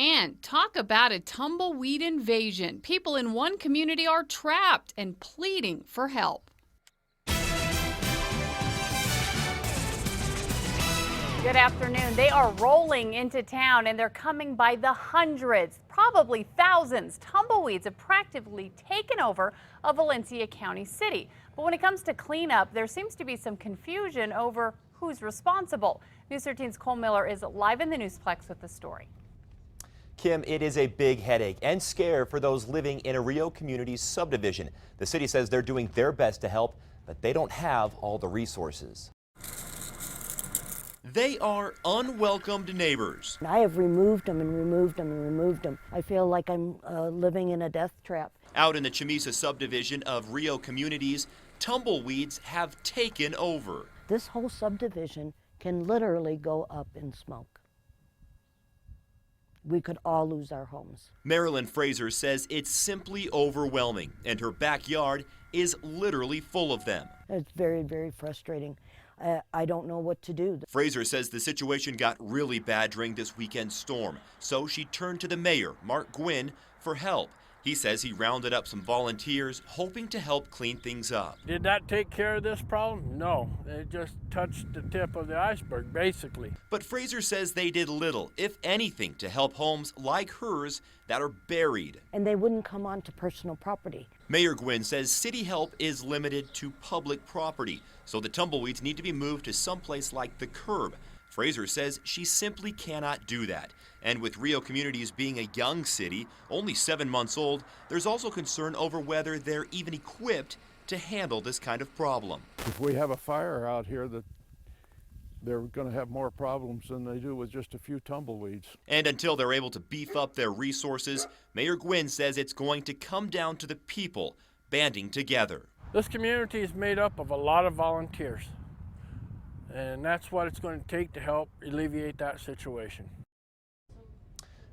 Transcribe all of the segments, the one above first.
And talk about a tumbleweed invasion. People in one community are trapped and pleading for help. Good afternoon. They are rolling into town and they're coming by the hundreds, probably thousands. Tumbleweeds have practically taken over a Valencia County city. But when it comes to cleanup, there seems to be some confusion over who's responsible. News 13's Cole Miller is live in the Newsplex with the story. Kim, it is a big headache and scare for those living in a Rio Communities subdivision. The city says they're doing their best to help, but they don't have all the resources. They are unwelcomed neighbors. I have removed them and removed them and removed them. I feel like I'm living in a death trap. Out in the Chamisa subdivision of Rio Communities, tumbleweeds have taken over. This whole subdivision can literally go up in smoke. We could all lose our homes. Marilyn Fraser says it's simply overwhelming, and her backyard is literally full of them. It's very, very frustrating. I don't know what to do. Fraser says the situation got really bad during this weekend storm, so she turned to the mayor, Mark Gwynn, for help. He says he rounded up some volunteers, hoping to help clean things up. Did that take care of this problem? No, it just touched the tip of the iceberg, basically. But Fraser says they did little, if anything, to help homes like hers that are buried. And they wouldn't come onto personal property. Mayor Gwynn says city help is limited to public property, so the tumbleweeds need to be moved to someplace like the curb. Fraser says she simply cannot do that. And with Rio Communities being a young city, only 7 months old, there's also concern over whether they're even equipped to handle this kind of problem. If we have a fire out here, they're going to have more problems than they do with just a few tumbleweeds. And until they're able to beef up their resources, Mayor Gwynn says it's going to come down to the people banding together. This community is made up of a lot of volunteers, and that's what it's going to take to help alleviate that situation.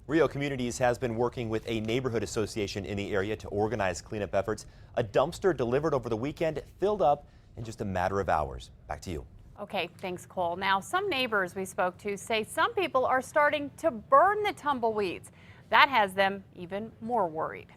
Rio Communities has been working with a neighborhood association in the area to organize cleanup efforts. A dumpster delivered over the weekend filled up in just a matter of hours. Back to you. Okay, thanks, Cole. Now, some neighbors we spoke to say some people are starting to burn the tumbleweeds. That has them even more worried.